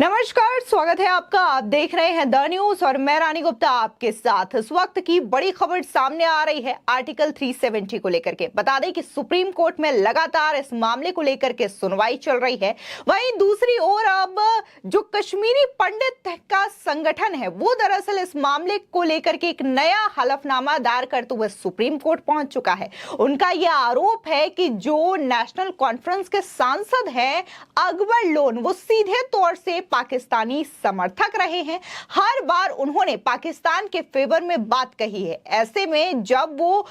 नमस्कार, स्वागत है आपका। आप देख रहे हैं द न्यूज और मैं रानी गुप्ता आपके साथ। इस वक्त की बड़ी खबर सामने आ रही है आर्टिकल 370 को लेकर के। बता दें कि सुप्रीम कोर्ट में लगातार इस मामले को लेकर के सुनवाई चल रही है। वहीं दूसरी ओर अब जो कश्मीरी पंडित का संगठन है वो दरअसल इस मामले को लेकर के एक नया हलफनामा दायर करते हुए सुप्रीम कोर्ट पहुंच चुका है। उनका यह आरोप है कि जो नेशनल कॉन्फ्रेंस के सांसद हैं अकबर लोन, वो सीधे तौर से पाकिस्तानी समर्थक रहे हैं। हर बार उन्होंने पाकिस्तान के फेवर में बात कही है। ऐसे में जब वो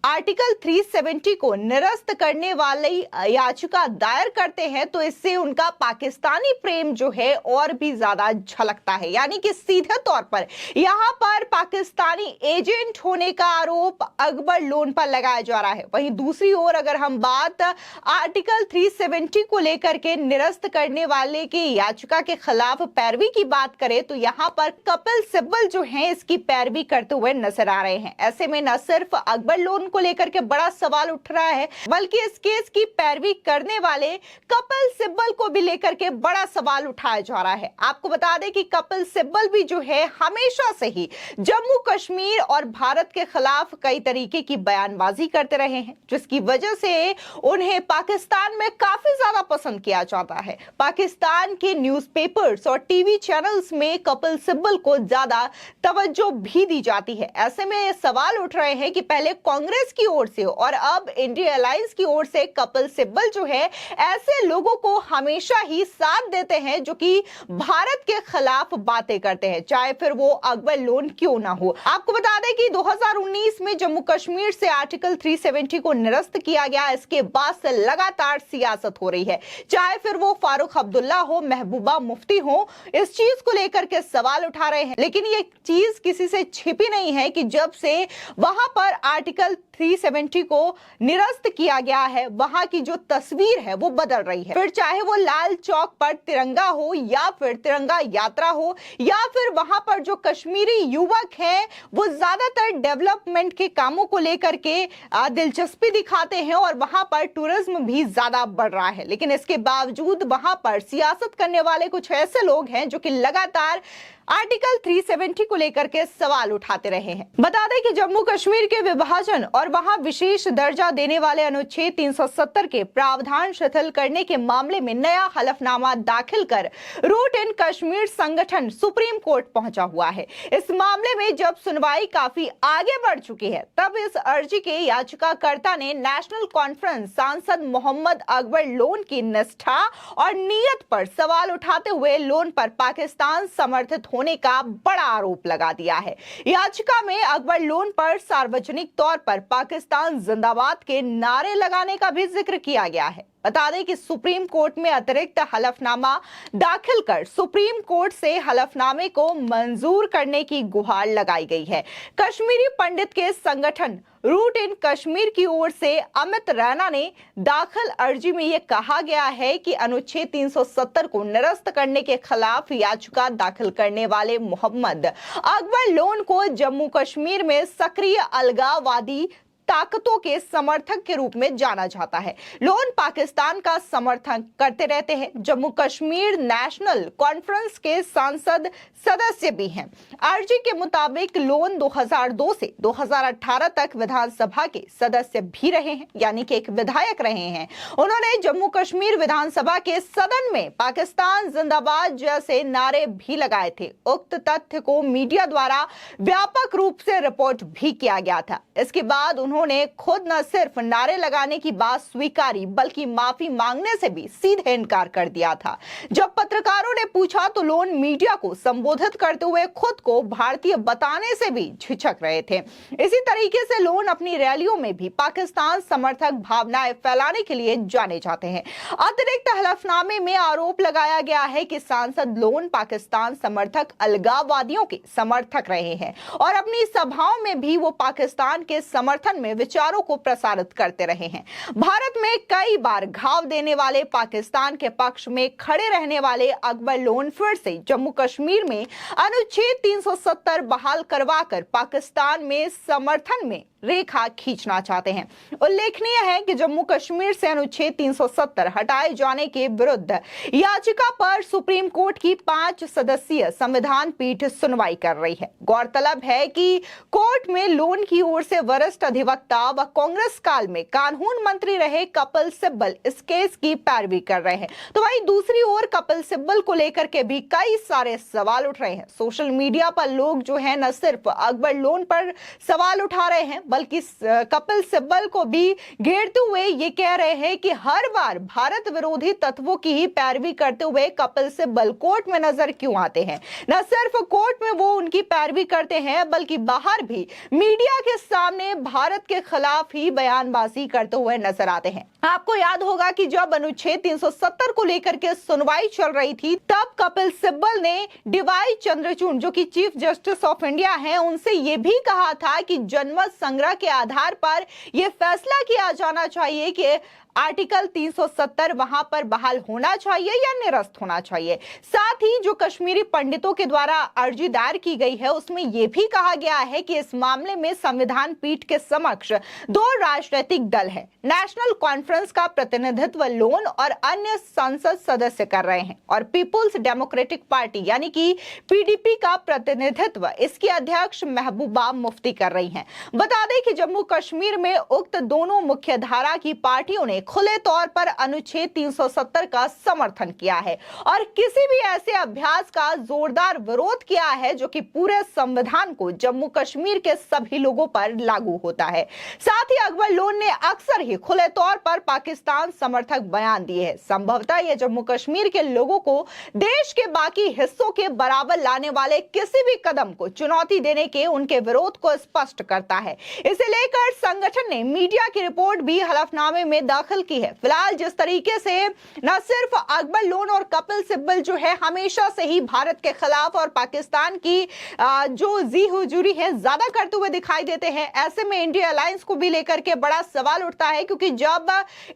आर्टिकल 370 को निरस्त करने वाली याचिका दायर करते हैं तो इससे उनका पाकिस्तानी प्रेम जो है और भी ज्यादा झलकता है। यानी कि सीधे तौर पर यहां पर पाकिस्तानी एजेंट होने का आरोप अकबर लोन पर लगाया जा रहा है। वहीं दूसरी ओर अगर हम बात आर्टिकल 370 को लेकर के निरस्त करने वाले की याचिका के खिलाफ पैरवी की बात करें तो यहां पर कपिल सिब्बल जो है इसकी पैरवी करते हुए नजर आ रहे हैं। ऐसे में न सिर्फ अकबर लोन को लेकर के बड़ा सवाल उठ रहा है बल्कि इस केस की पैरवी करने वाले कपिल सिब्बल को भी लेकर के बड़ा सवाल उठाया जा रहा है। आपको बता दें कि कपिल सिब्बल भी जो है हमेशा से ही जम्मू कश्मीर और भारत के खिलाफ कई तरीके की बयानबाजी करते रहे हैं, जिसकी वजह से उन्हें पाकिस्तान में काफी ज्यादा पसंद किया जाता है। पाकिस्तान के न्यूज़पेपर्स और टीवी चैनल्स में कपिल सिब्बल को ज्यादा तवज्जो भी दी जाती है। ऐसे में ये सवाल उठ रहे हैं कि पहले कांग्रेस की ओर से और अब इंडिया अलायंस की ओर से कपिल सिब्बल जो है ऐसे लोगों को हमेशा ही साथ देते हैं जो कि भारत के खिलाफ बातें करते हैं, चाहे फिर वो अकबर लोन क्यों ना हो। आपको बता दें कि 2019 में जम्मू कश्मीर से आर्टिकल 370 को निरस्त किया गया। इसके बाद से लगातार सियासत हो रही है, चाहे फिर वो फारूक अब्दुल्ला हो, महबूबा मुफ्ती हो, इस चीज को लेकर के सवाल उठा रहे हैं। लेकिन ये चीज किसी से छिपी नहीं है कि जब से वहां पर आर्टिकल 370 को निरस्त किया गया है वहां की जो तस्वीर है वो बदल रही है। फिर चाहे वो लाल चौक पर तिरंगा हो या फिर तिरंगा यात्रा हो या फिर वहां पर जो कश्मीरी युवक हैं वो ज्यादातर डेवलपमेंट के कामों को लेकर के दिलचस्पी दिखाते हैं और वहां पर टूरिज्म भी ज्यादा बढ़ रहा है। लेकिन इसके बावजूद वहां पर सियासत करने वाले कुछ ऐसे लोग हैं जो कि लगातार आर्टिकल 370 को लेकर के सवाल उठाते रहे हैं। बता दें कि जम्मू कश्मीर के विभाजन और वहां विशेष दर्जा देने वाले अनुच्छेद 370 के प्रावधान शिथिल करने के मामले में नया हलफनामा दाखिल कर रूट इन कश्मीर संगठन सुप्रीम कोर्ट पहुंचा हुआ है। इस मामले में जब सुनवाई काफी आगे बढ़ चुकी है तब इस अर्जी के याचिकाकर्ता ने नेशनल कॉन्फ्रेंस सांसद मोहम्मद अकबर लोन की निष्ठा और नीयत पर सवाल उठाते हुए लोन पर पाकिस्तान समर्थित होने का बड़ा आरोप लगा दिया है। याचिका में अकबर लोन पर सार्वजनिक तौर पर पाकिस्तान जिंदाबाद के नारे लगाने का भी जिक्र किया गया है। बता दें कि सुप्रीम कोर्ट में अतिरिक्त हलफनामा दाखिल कर सुप्रीम कोर्ट से हलफनामे को मंजूर करने की गुहार लगाई गई है। कश्मीरी पंडित के संगठन रूट इन कश्मीर की ओर से अमित रैना ने दाखिल अर्जी में यह कहा गया है कि अनुच्छेद 370 को निरस्त करने के खिलाफ याचिका दाखिल करने वाले मोहम्मद अकबर लोन को जम्मू कश्मीर में सक्रिय अलगाववादी ताकतों के समर्थक के रूप में जाना जाता है। लोन पाकिस्तान का समर्थन करते रहते हैं। जम्मू कश्मीर नेशनल कॉन्फ्रेंस के सांसद सदस्य भी हैं। अर्जी के मुताबिक लोन 2002 से 2018 तक विधानसभा के सदस्य भी रहे हैं, यानी कि एक विधायक रहे हैं। उन्होंने जम्मू कश्मीर विधानसभा के सदन में पाकिस्तान जिंदाबाद जैसे नारे भी लगाए थे। उक्त तथ्य को मीडिया द्वारा व्यापक रूप से रिपोर्ट भी किया गया था। इसके बाद उन्होंने खुद न सिर्फ नारे लगाने की बात स्वीकारी बल्कि माफी मांगने से भी सीधे इनकार कर दिया था। जब पत्रकारों ने पूछा तो लोन मीडिया को संबोधित करते हुए खुद को भारतीय बताने से भी झिझक रहे थे। इसी तरीके से लोन अपनी रैलियों में भी पाकिस्तान समर्थक भावनाएं फैलाने के लिए जाने जाते हैं। अतिरिक्त हलफनामे में आरोप लगाया गया है कि सांसद लोन पाकिस्तान समर्थक अलगाववादियों के समर्थक रहे हैं और अपनी सभाओं में भी वो पाकिस्तान के समर्थन में विचारों को प्रसारित करते रहे हैं। भारत में कई बार घाव देने वाले पाकिस्तान के पक्ष में खड़े रहने वाले अकबर लोन फिर से जम्मू कश्मीर में अनुच्छेद 370 बहाल करवाकर पाकिस्तान में समर्थन में रेखा खींचना चाहते हैं। उल्लेखनीय है कि जम्मू कश्मीर से अनुच्छेद 370 हटाए जाने के विरुद्ध याचिका पर सुप्रीम कोर्ट की 5 सदस्यीय संविधान पीठ सुनवाई कर रही है। गौरतलब है कि कोर्ट में लोन की ओर से वरिष्ठ अधिवक्ता व कांग्रेस काल में कानून मंत्री रहे कपिल सिब्बल इस केस की पैरवी कर रहे हैं। तो वहीं दूसरी ओर कपिल सिब्बल को लेकर के भी कई सारे सवाल उठ रहे हैं। सोशल मीडिया पर लोग जो है न सिर्फ अकबर लोन पर सवाल उठा रहे हैं बल्कि कपिल सिब्बल को भी घेरते हुए ये कह रहे हैं कि हर बार भारत विरोधी तत्वों की ही पैरवी करते हुए कपिल सिब्बल कोर्ट में नजर क्यों आते हैं। न सिर्फ कोर्ट में वो उनकी पैरवी करते हैं बल्कि बाहर भी मीडिया के सामने भारत के खिलाफ ही बयानबाजी करते हुए नजर आते हैं। आपको याद होगा कि जब अनुच्छेद 370 को लेकर के सुनवाई चल रही थी तब कपिल सिब्बल ने डीवाई चंद्रचूड़ जो कि चीफ जस्टिस ऑफ इंडिया हैं उनसे यह भी कहा था कि जनमत संग्रह के आधार पर यह फैसला किया जाना चाहिए कि आर्टिकल 370 वहां पर बहाल होना चाहिए या निरस्त होना चाहिए। साथ ही जो कश्मीरी पंडितों के द्वारा अर्जी दायर की गई है उसमें यह भी कहा गया है कि इस मामले में संविधान पीठ के समक्ष 2 राजनीतिक दल हैं। नेशनल कॉन्फ्रेंस का प्रतिनिधित्व लोन और अन्य संसद सदस्य कर रहे हैं और पीपुल्स डेमोक्रेटिक पार्टी यानी कि पीडीपी का प्रतिनिधित्व इसकी अध्यक्ष महबूबा मुफ्ती कर रही हैं। बता दें कि जम्मू कश्मीर में उक्त दोनों मुख्य धारा की पार्टियों ने खुले तौर पर अनुच्छेद 370 का समर्थन किया है और किसी भी ऐसे अभ्यास का जोरदार विरोध किया है जो कि पूरे संविधान को जम्मू कश्मीर के सभी लोगों पर लागू होता है। साथ ही अकबर लोन ने अक्सर ही खुले तौर पर पाकिस्तान समर्थक बयान दिए हैं। संभवतः यह जम्मू कश्मीर के लोगों को देश के बाकी हिस्सों के बराबर लाने वाले किसी भी कदम को चुनौती देने के उनके विरोध को स्पष्ट करता है। इसे लेकर संगठन ने मीडिया की रिपोर्ट भी हलफनामे में दाखिल की है। फिलहाल जिस तरीके से न सिर्फ अकबर लोन और कपिल सिब्बल जो है हमेशा से ही भारत के खिलाफ और पाकिस्तान की जो जी हुजूरी है ज्यादा करते हुए दिखाई देते हैं, ऐसे में इंडिया अलायंस को भी लेकर के बड़ा सवाल उठता है क्योंकि जब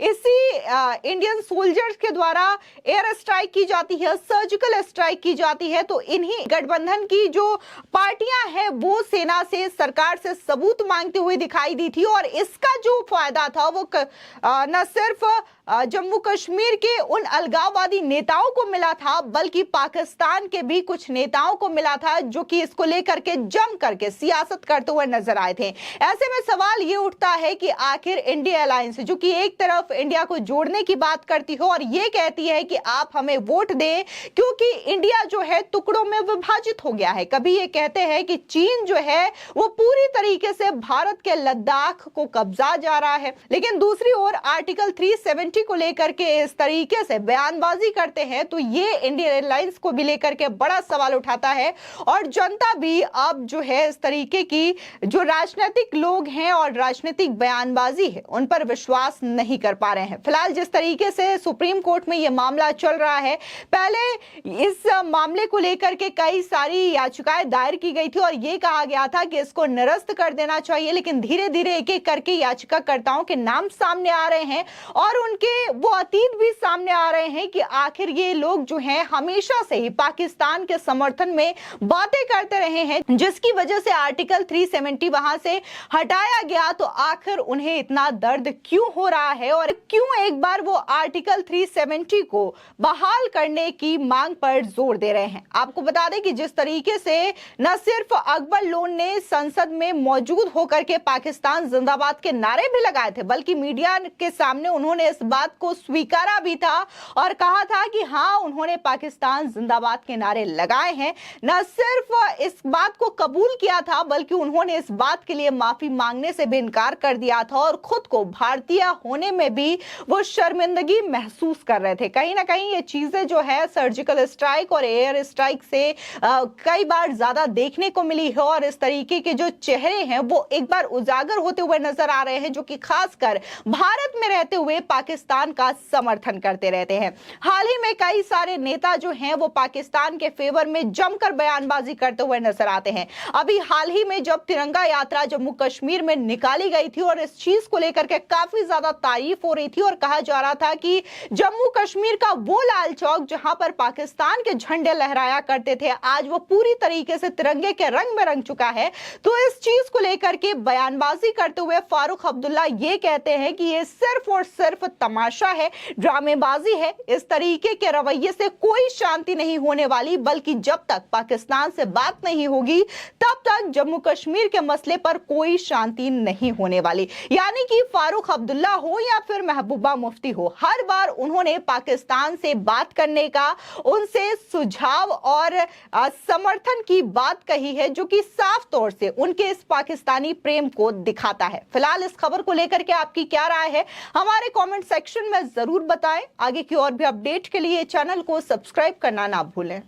इसी इंडियन सोल्जर्स के द्वारा एयर स्ट्राइक की जाती है, सर्जिकल स्ट्राइक की जाती है, तो इन्हीं गठबंधन की जो पार्टियां हैं वो सेना से सरकार से सबूत मांगते हुए दिखाई दी थी और इसका जो फायदा था वो न सिर्फ जम्मू कश्मीर के उन अलगाववादी नेताओं को मिला था बल्कि पाकिस्तान के भी कुछ नेताओं को मिला था जो कि इसको लेकर के जम करके सियासत करते हुए नजर आए थे। ऐसे में सवाल ये उठता है कि आखिर इंडिया अलायंस जो कि एक तरफ इंडिया को जोड़ने की बात करती हो और ये कहती है कि आप हमें वोट दें क्योंकि इंडिया जो है टुकड़ों में विभाजित हो गया है। कभी ये कहते हैं कि चीन जो है वो पूरी तरीके से भारत के लद्दाख को कब्जा जा रहा है, लेकिन दूसरी ओर आर्टिकल 370 को लेकर के इस तरीके से बयानबाजी करते हैं तो ये इंडियन एयरलाइंस को भी लेकर के बड़ा सवाल उठाता है और जनता भी अब जो है इस तरीके की जो राजनीतिक लोग हैं और राजनीतिक बयानबाजी है उन पर विश्वास नहीं कर पा रहे हैं। फिलहाल जिस तरीके से सुप्रीम कोर्ट में यह मामला चल रहा है, पहले इस मामले को लेकर के कई सारी याचिकाएं दायर की गई थी और यह कहा गया था कि इसको निरस्त कर देना चाहिए, लेकिन धीरे धीरे एक एक करके याचिकाकर्ताओं के नाम सामने आ रहे हैं और उनके वो अतीत भी सामने आ रहे हैं कि आखिर ये लोग जो हैं हमेशा से ही पाकिस्तान के समर्थन में बातें करते रहे हैं, जिसकी वजह से आर्टिकल 370 वहां से हटाया गया। तो आखिर उन्हें इतना दर्द क्यों हो रहा है और क्यों एक बार वो आर्टिकल 370 को बहाल करने की मांग पर जोर दे रहे हैं। आपको बता दें कि जिस तरीके से न सिर्फ अकबर लोन ने संसद में मौजूद होकर के पाकिस्तान जिंदाबाद के नारे भी लगाए थे बल्कि मीडिया के सामने उन्होंने इस बात को स्वीकारा भी था और कहा था कि हाँ उन्होंने पाकिस्तान जिंदाबाद के नारे लगाए हैं। न सिर्फ इस बात को कबूल किया था बल्कि उन्होंने इस बात के लिए माफी मांगने से भी इनकार कर दिया था और खुद को भारतीय होने में भी वो शर्मिंदगी महसूस कर रहे थे। कहीं ना कहीं ये चीजें जो है सर्जिकल स्ट्राइक और एयर स्ट्राइक से कई बार ज्यादा देखने को मिली है और इस तरीके के जो चेहरे हैं वो एक बार उजागर होते हुए नजर आ रहे हैं जो कि खासकर भारत में रहते हुए पाकिस्तान पाकिस्तान का समर्थन करते रहते हैं। हाल ही में कई सारे नेता जो हैं वो पाकिस्तान के फेवर में जमकर बयानबाजी करते हुए नजर आते हैं। अभी हाल ही में जब तिरंगा यात्रा जम्मू कश्मीर में निकाली गई थी और इस चीज को लेकर के काफी ज्यादा तारीफ हो रही थी और कहा जा रहा था कि जम्मू कश्मीर का वो लाल चौक जहां पर पाकिस्तान के झंडे लहराया करते थे, आज वो पूरी तरीके से तिरंगे के रंग में रंग चुका है। तो इस चीज को लेकर के बयानबाजी करते हुए फारूक अब्दुल्ला ये कहते हैं कि ये सिर्फ और सिर्फ तमाशा है, ड्रामेबाजी है। इस तरीके के रवैये से कोई शांति नहीं होने वाली, बल्कि जब तक पाकिस्तान से बात नहीं होगी तब तक जम्मू कश्मीर के मसले पर कोई शांति नहीं होने वाली। यानी कि फारूक अब्दुल्ला हो या फिर महबूबा मुफ्ती हो, हर बार उन्होंने पाकिस्तान से बात करने का, उनसे सुझाव और समर्थन की बात कही है, जो कि साफ तौर से उनके इस पाकिस्तानी प्रेम को दिखाता है। फिलहाल इस खबर को लेकर के आपकी क्या राय है, हमारे कमेंट सेक्शन में जरूर बताएं। आगे की और भी अपडेट के लिए चैनल को सब्सक्राइब करना ना भूलें।